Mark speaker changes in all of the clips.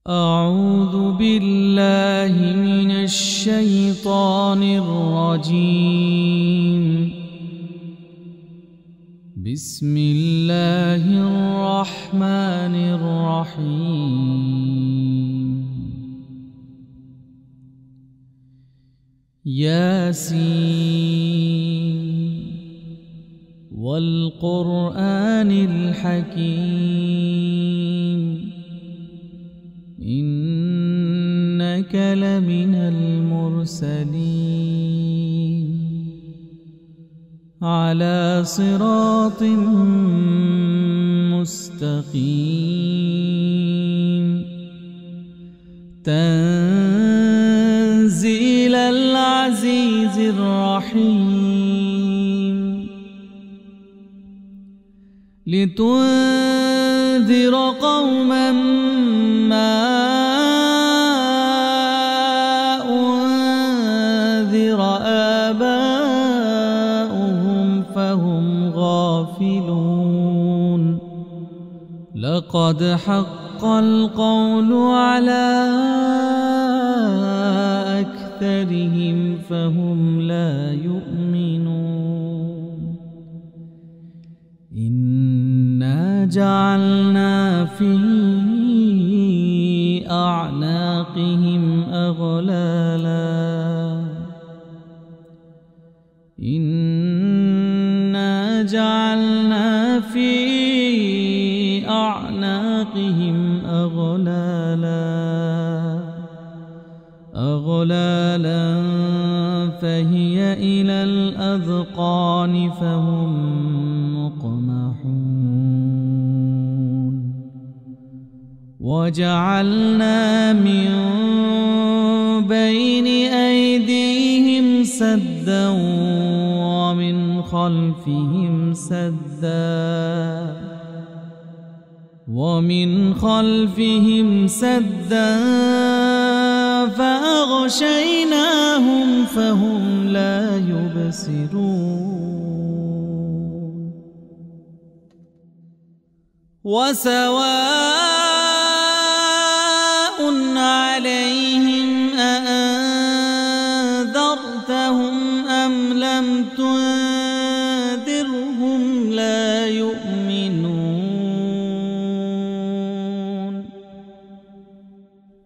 Speaker 1: أعوذ بالله من الشيطان الرجيم. بسم الله الرحمن الرحيم. ياسين والقرآن الحكيم إنك لمن المرسلين على صراط مستقيم تنزيل العزيز الرحيم لتنذر قوما ما أنذر آباؤهم فهم غافلون. لقد حق القول على أكثرهم فهم لا يؤمنون. إنا جعلنا في أعناقهم أغلالا إنا جعلنا في أعناقهم أغلالا فهي إلى الأذقان فهم مقمحون. وجعلنا من بين أيديهم سدا ومن خلفهم سدا فأغشيناهم فهم لا يبصرون. وسواء عليهم أأنذرتهم أم لم تنذرهم لا يؤمنون.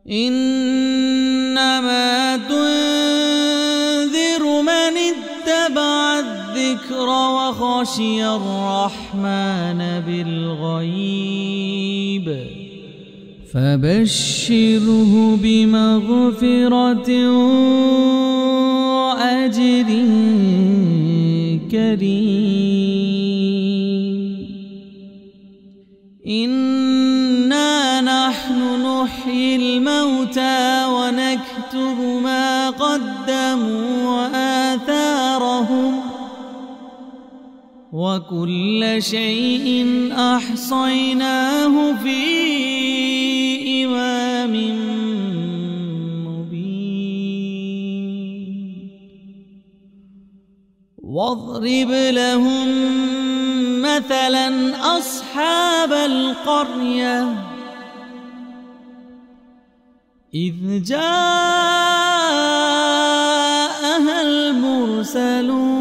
Speaker 1: إنما تنذر من اتبع الذكر وخشي الرحمن بالغيب فبشره بمغفرة وأجر كريم. إنا نحن نحيي الموتى ونكتب ما قدموا وآثارهم وكل شيء أحصيناه في إمام مبين. واضرب لهم مثلا أصحاب القرية إذ جاءها المرسلون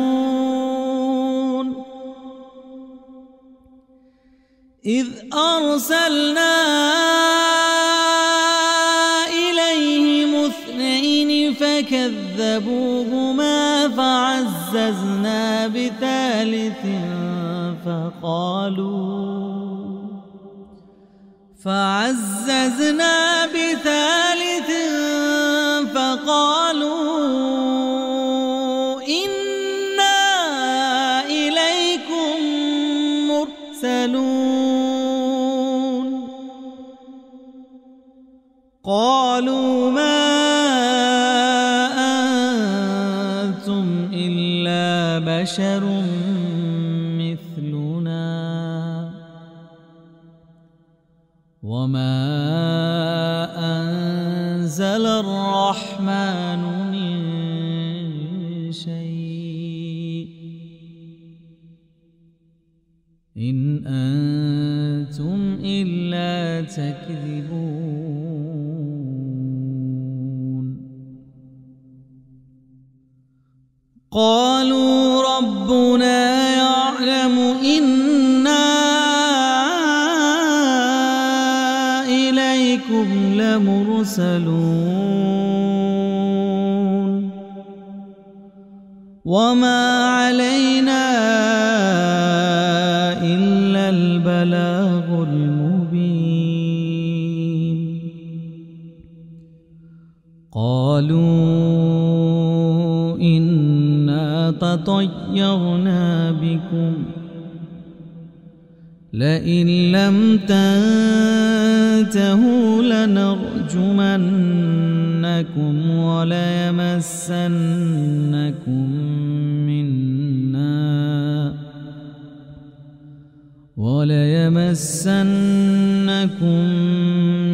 Speaker 1: إذ أرسلنا إليهم اثنين فكذبوهما فعززنا بثالث فقالوا إنا إليكم مرسلون. قالوا ما أنتم إلا بشر مثلنا وما أنزل الرحمن من شيء إن أنتم إلا تكذبون. لمرسلون وما علينا إلا البلاغ المبين قالوا إنا تطيرنا بكم لئن لم تنتهوا لنرجمنكم وليمسنكم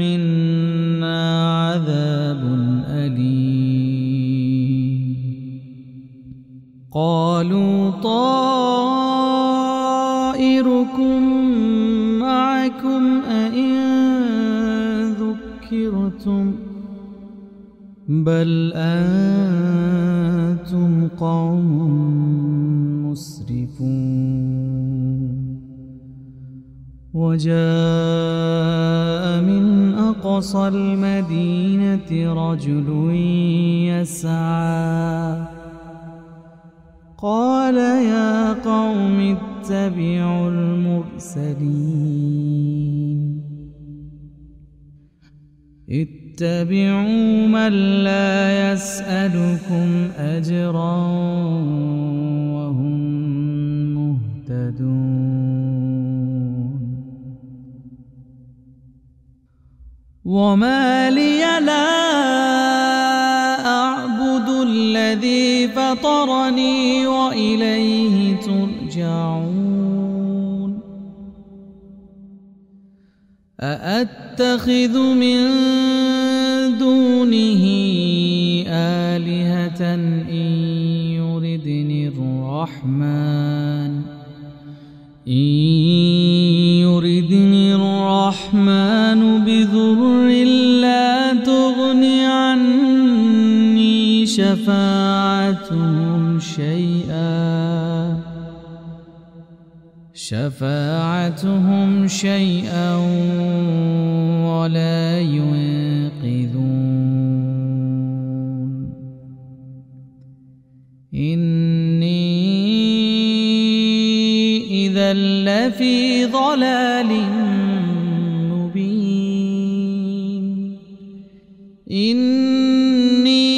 Speaker 1: منا عذاب أليم قالوا طائركم معكم أئن ذكرتم بل أنتم قوم مسرفون وجاء من أقصى المدينة رجل يسعى قال يا قوم اتبعوا المرسلين اتبعوا من لا يسألكم أجرا وهم مهتدون وما لي لا أعبد الذي فطرني وإليه ترجعون أأتخذ من دونه آلهة إن يردني الرحمن بضر لا تغن عني شفاعتهم شيئا ولا ينقذون إني إذا لفي ضلال مبين إني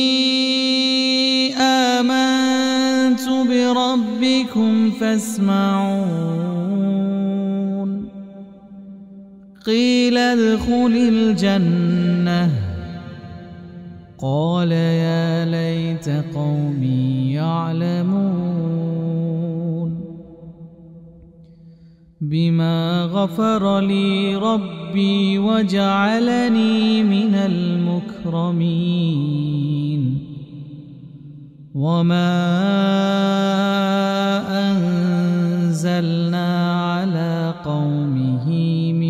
Speaker 1: آمنت بربكم فاسمعون قيل ادخل الجنة قال يا ليت قومي يعلمون بما غفر لي ربي وجعلني من المكرمين وما أنزلنا على قومه من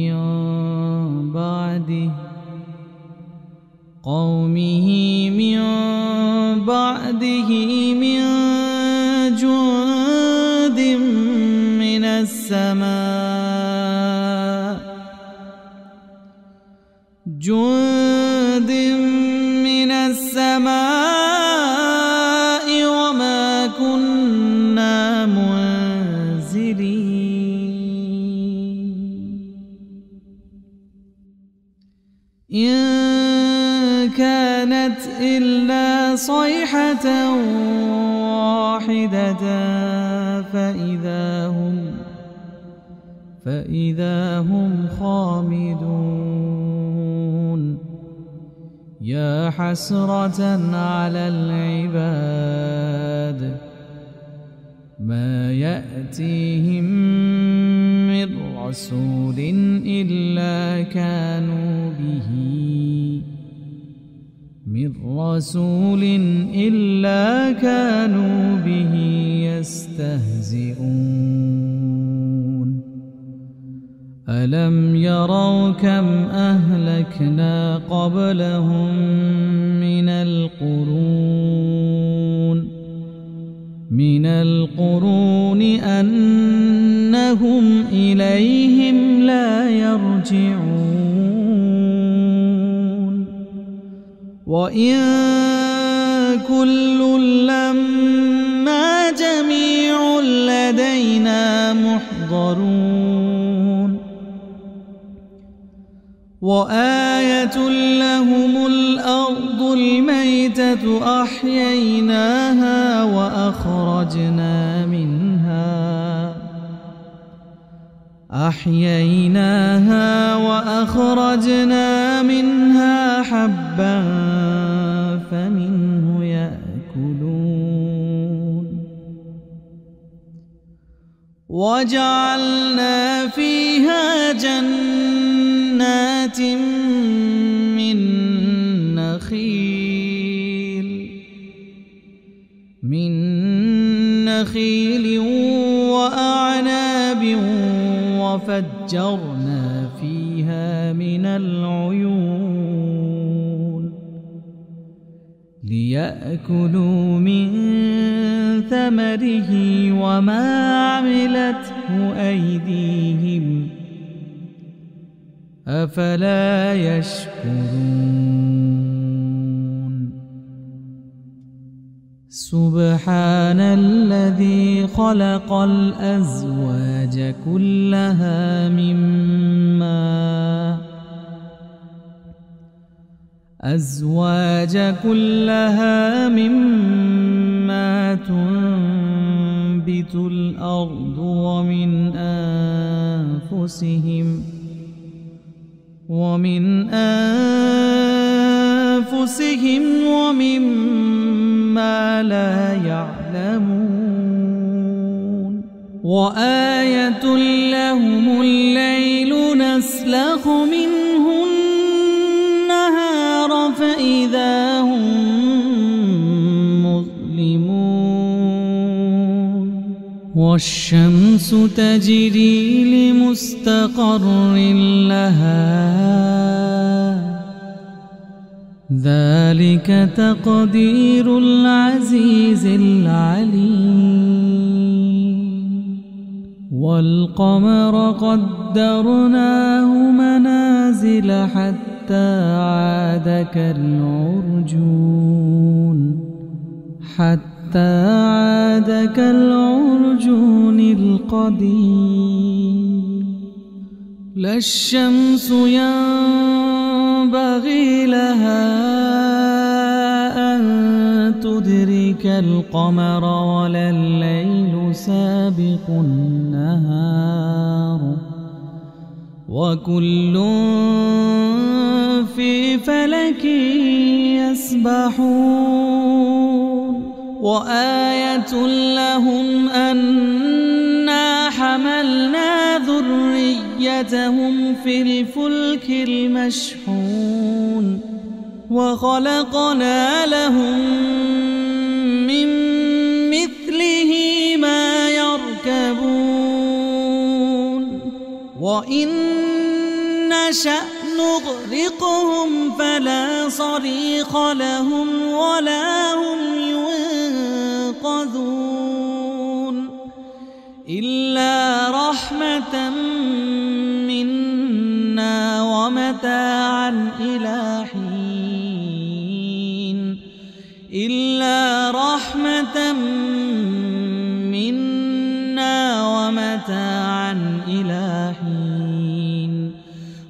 Speaker 1: بعده من جند من السماء وما كنا منزلين إن كانت إلا صيحة واحدة فإذا هم خامدون يا حسرة على العباد ما يأتيهم من رسول إلا كانوا به يستهزئون ألم يروا كم أهلكنا قبلهم من القرون أنهم إليهم لا يرجعون وإن كل لما جميع لدينا محضرون وآية لهم الأرض الميتة أحييناها وأخرجنا منها حبا فمنه يأكلون وجعلنا فيها جنات من نخيل وأعناب وفجرنا فيها من العيون ليأكلوا من ثمره وما عملته أيديهم أفلا يشكرون سبحان الذي خلق الأزواج كلها مما تنبت الأرض ومن أنفسهم ومما لا يعلمون وآية لهم الليل نسلخ منه النهار فإذا هم مظلمون والشمس تجري لمستقر لها ذلك تقدير العزيز العليم والقمر قدرناه منازل حتى عاد كالعرجون القديم لا الشمس ينبغي لها أن تدرك القمر ولا الليل سابق النهار وكل في فلك يسبحون وآية لهم أنا حملنا ذريتهم في الفلك المشحون وخلقنا لهم من مثله ما يركبون وإن نشأ نغرقهم فلا صريخ لهم ولا هم ينقذون إلا رحمة منا ومتاعا إلى حين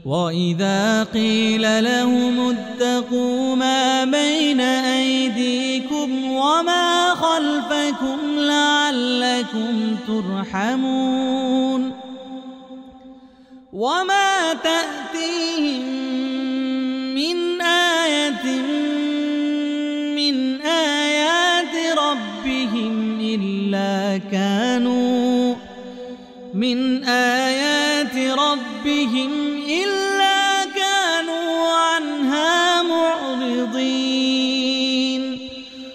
Speaker 1: وإذا قيل لهم اتقوا ما بين أيديكم وما خلفكم لعلكم ترحمون وما تأتيهم من آية من آيات ربهم إلا كانوا عنها معرضين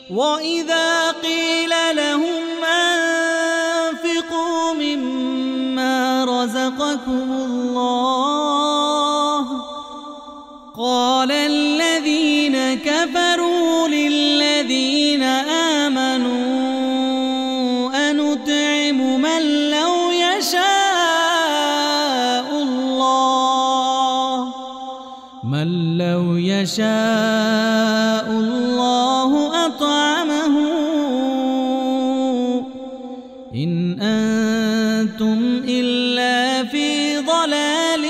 Speaker 1: وإذا قيل لهم أنفقوا مما رزقكم الله قال الذين كفروا للذين آمنوا أنطعم من لو يشاء أنتم إلا في ضلال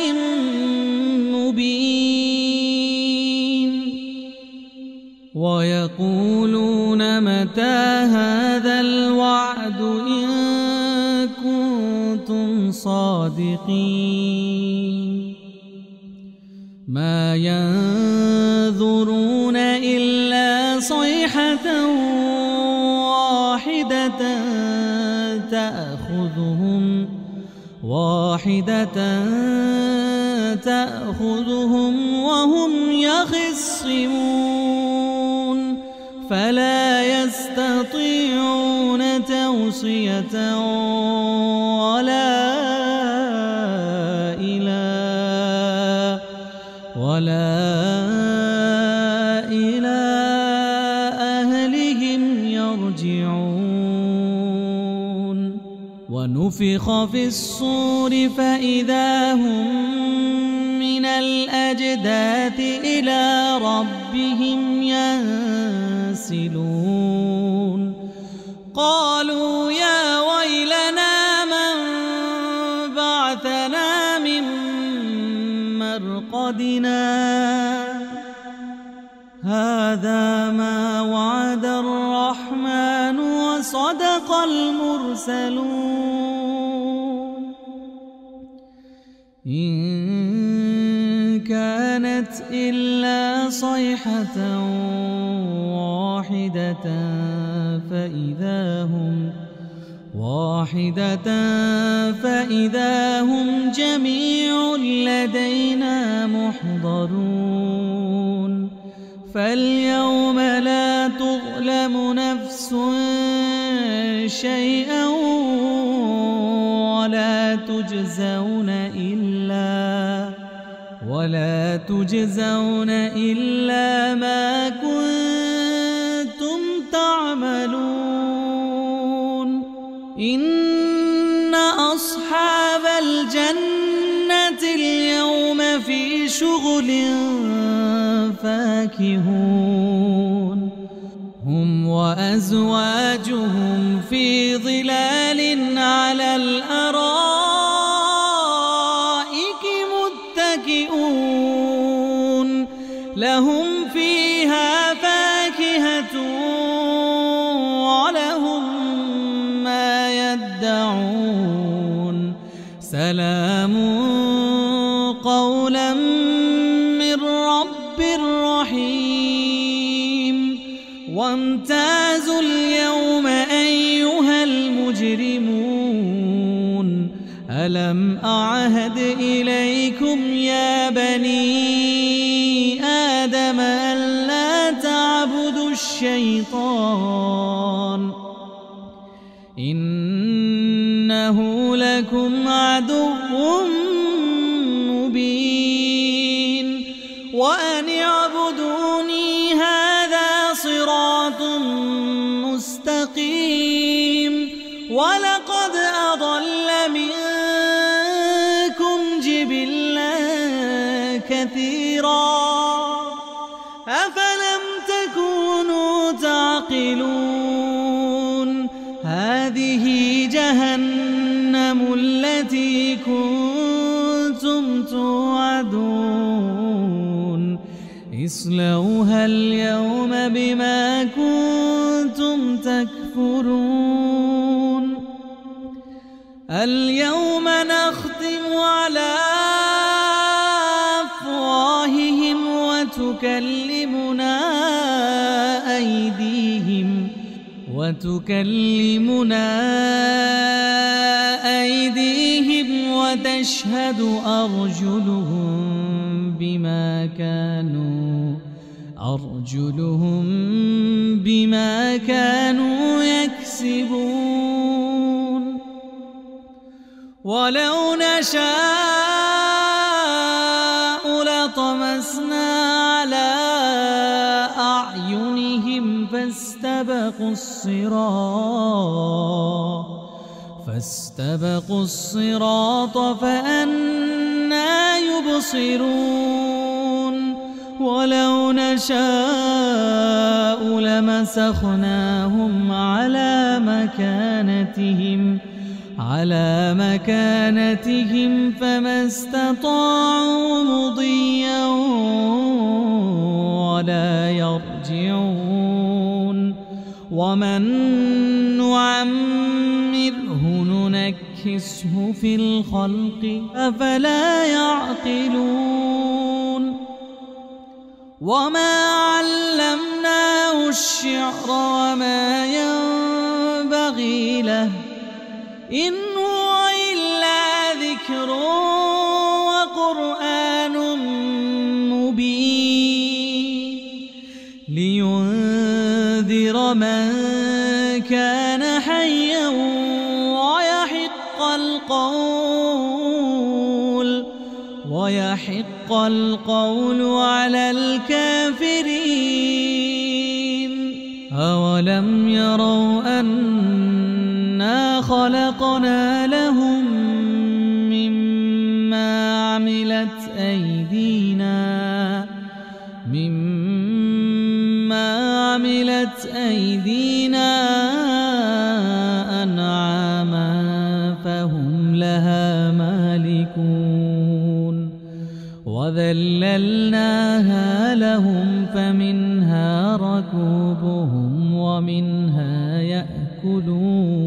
Speaker 1: مبين ويقولون متى هذا الوعد إن كنتم صادقين ما ينظرون إلا صيحة واحدة تأخذهم وهم يخصمون فلا يستطيعون توصية ولا إلى أهلهم يرجعون ونفخ في الصور فإذا هم من الأجداث إلى ربهم ينسلون قالوا يا ويلنا من بعثنا من مرقدنا هذا ما وعد الرحمن وصدق المرسلون إن كانت إلا صيحة فإذا هم جميع لدينا محضرون فاليوم لا تظلم نفس شيئا ولا تجزون إلا ما كنتم تعملون إن أصحاب الجنة اليوم في شغل فاكهون هم وأزواجهم في ظلال على الأرائك متكئون لهم فيها فاكهة ولهم ما يدعون سلام قولا من رب رحيم وامتازوا اليوم أيها المجرمون ألم أعهد إليكم يا بني آدم ألا تعبدوا الشيطان إنه لكم عدو مبين وأن اعبدوني هذا صراط مستقيم ولقد أضل منكم جبلا كثيرا أفلم تكونوا تعقلون هذه جهنم التي كنتم توعدون اصلوها اليوم بما كنتم تكفرون اليوم نختم على أفواههم وتكلمنا أيديهم وتشهد أرجلهم بما كانوا يكسبون ولو نشاء لطمسنا على أعينهم فاستبقوا الصراط فأنى يبصرون ولو نشاء لمسخناهم على على مكانتهم فما استطاعوا مضيا ولا يرجعون ومن نعمره ننكسه في الخلق أفلا يعقلون وما علمناه الشعر وما ينبغي له إن هو إلا ذكر وقرآن مبين لينذر من كان حيا ويحق القول على الكافرين أولم يروا أنا خلقنا لهم مما عملت أيدينا أنعاما فهم لها مالكون وذللناها لهم فمنها ركوبهم ومنها يأكلون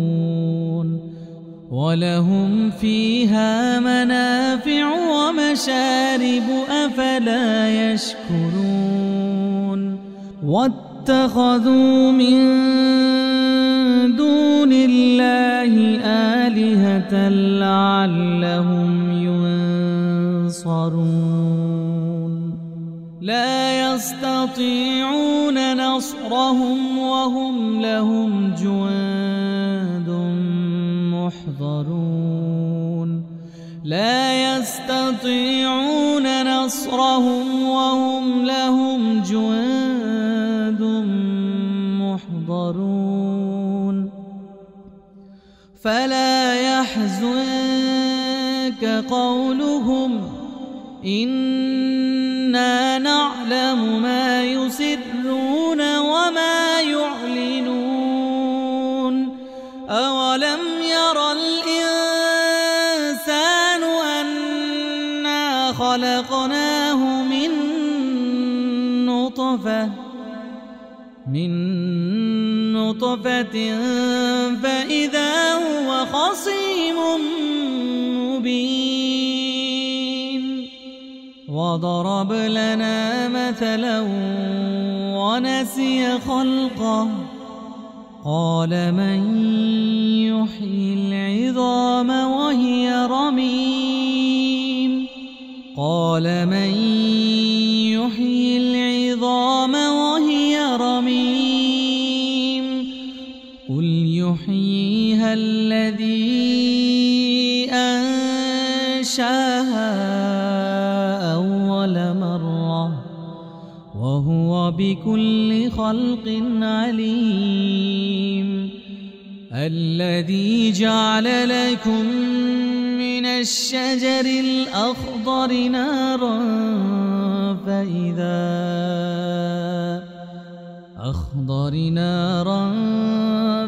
Speaker 1: ولهم فيها منافع ومشارب أفلا يشكرون واتخذوا من دون الله آلهة لعلهم ينصرون لا يستطيعون نصرهم وهم لهم جند محضرون لا يستطيعون نصرهم وهم لهم جند محضرون فلا يحزنك قولهم إنا نعلم ما يسرون وما يعلنون أولم ير الإنسان أنا خلقناه من نطفة فإذا هو خصيم مبين وضرب لنا مثلا ونسي خلقه قال من يحيي العظام وهي رميم قال من يحيي العظام وهي رميم قل يحييها الذي أنشاها أول مرة وهو بكل خلق عليم الذي جعل لكم من الشجر الأخضر نارا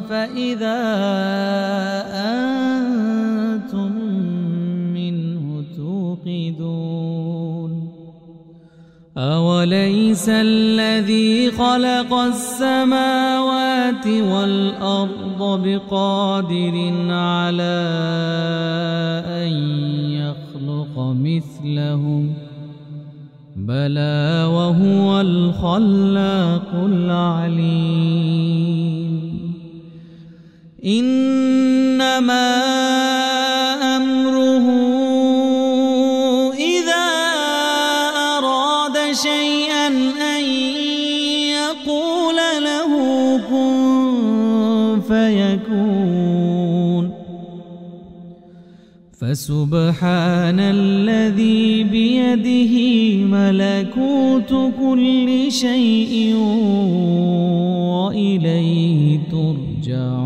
Speaker 1: فإذا أنتم منه توقدون أوليس الذي خلق السماوات والأرض بقادر على أن يخلق مثلهم بلى وهو الخلاق العليم إنما أمره إذا أراد شيئا أن يقول له كن فيكون فسبحان الذي بيده ملكوت كل شيء وإليه ترجعون